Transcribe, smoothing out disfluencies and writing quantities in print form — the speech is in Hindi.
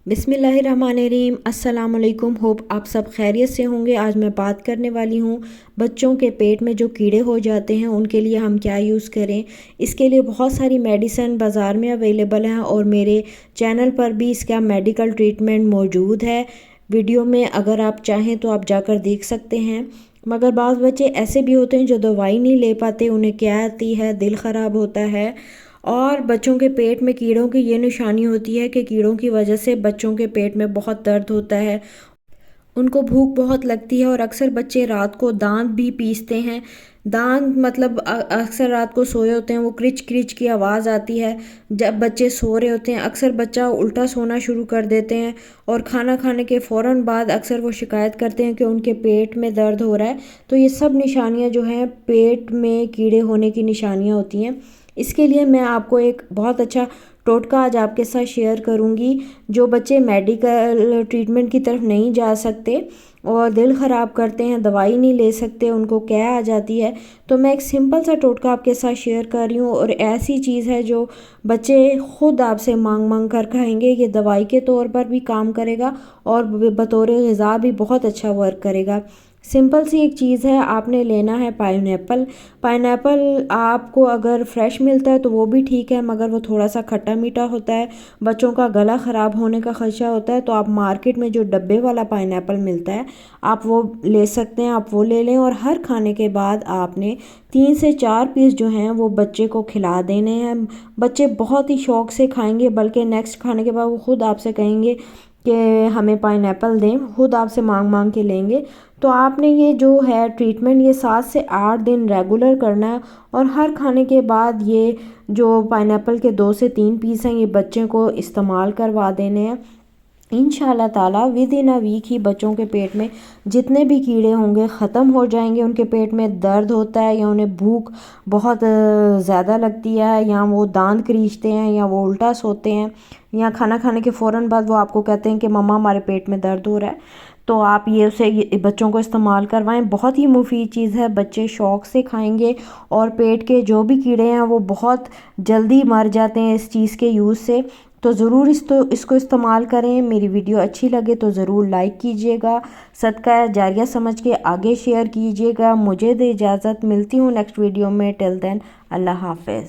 बिस्मिल्लाहिर्रहमानिर्रहीम। अस्सलाम वालेकुम। होप आप सब खैरियत से होंगे। आज मैं बात करने वाली हूँ बच्चों के पेट में जो कीड़े हो जाते हैं उनके लिए हम क्या यूज़ करें। इसके लिए बहुत सारी मेडिसिन बाज़ार में अवेलेबल हैं और मेरे चैनल पर भी इसका मेडिकल ट्रीटमेंट मौजूद है। वीडियो में अगर आप चाहें तो आप जाकर देख सकते हैं। मगर बाज़ बच्चे ऐसे भी होते हैं जो दवाई नहीं ले पाते, उन्हें क्या आती है, दिल ख़राब होता है। और बच्चों के पेट में कीड़ों की ये निशानी होती है कि कीड़ों की वजह से बच्चों के पेट में बहुत दर्द होता है, उनको भूख बहुत लगती है और अक्सर बच्चे रात को दांत भी पीसते हैं। दांत मतलब अक्सर रात को सोए होते हैं, वो क्रिच क्रिच की आवाज़ आती है जब बच्चे सो रहे होते हैं। अक्सर बच्चा उल्टा सोना शुरू कर देते हैं और खाना खाने के फ़ौरन बाद अक्सर वो शिकायत करते हैं कि उनके पेट में दर्द हो रहा है। तो ये सब निशानियाँ जो हैं पेट में कीड़े होने की निशानियाँ होती हैं। इसके लिए मैं आपको एक बहुत अच्छा टोटका आज आपके साथ शेयर करूंगी। जो बच्चे मेडिकल ट्रीटमेंट की तरफ नहीं जा सकते और दिल ख़राब करते हैं, दवाई नहीं ले सकते, उनको क्या आ जाती है, तो मैं एक सिंपल सा टोटका आपके साथ शेयर कर रही हूँ। और ऐसी चीज़ है जो बच्चे ख़ुद आपसे मांग मांग कर खाएंगे। ये दवाई के तौर पर भी काम करेगा और बतौर ग़िज़ा भी बहुत अच्छा वर्क करेगा। सिंपल सी एक चीज़ है, आपने लेना है पाइनएप्पल। पाइनएप्पल आपको अगर फ्रेश मिलता है तो वो भी ठीक है, मगर वो थोड़ा सा खट्टा मीठा होता है, बच्चों का गला ख़राब होने का ख़दशा होता है। तो आप मार्केट में जो डब्बे वाला पाइनएप्पल मिलता है आप वो ले सकते हैं, आप वो ले लें। और हर खाने के बाद आपने 3 से 4 पीस जो हैं वो बच्चे को खिला देने हैं। बच्चे बहुत ही शौक़ से खाएंगे, बल्कि नेक्स्ट खाने के बाद वो ख़ुद आपसे कहेंगे कि हमें पाइनएप्पल दें, खुद आपसे मांग मांग के लेंगे। तो आपने ये जो है ट्रीटमेंट ये 7 से 8 दिन रेगुलर करना है और हर खाने के बाद ये जो पाइनएप्पल के 2 से 3 पीस हैं ये बच्चे को इस्तेमाल करवा देने हैं। इंशाल्लाह ताला विद इन अ वीक ही बच्चों के पेट में जितने भी कीड़े होंगे ख़त्म हो जाएंगे। उनके पेट में दर्द होता है या उन्हें भूख बहुत ज़्यादा लगती है, या वो दांत क्रीचते हैं, या वो उल्टा सोते हैं, या खाना खाने के फ़ौरन बाद वो आपको कहते हैं कि मम्मा हमारे पेट में दर्द हो रहा है, तो आप ये बच्चों को इस्तेमाल करवाएं। बहुत ही मुफीद चीज़ है, बच्चे शौक़ से खाएंगे और पेट के जो भी कीड़े हैं वो बहुत जल्दी मर जाते हैं इस चीज़ के यूज़ से। तो ज़रूर इसको इस्तेमाल करें। मेरी वीडियो अच्छी लगे तो ज़रूर लाइक कीजिएगा, सदका जारिया समझ के आगे शेयर कीजिएगा। मुझे दे इजाज़त, मिलती हूँ नेक्स्ट वीडियो में। टिल देन अल्लाह हाफ़िज़।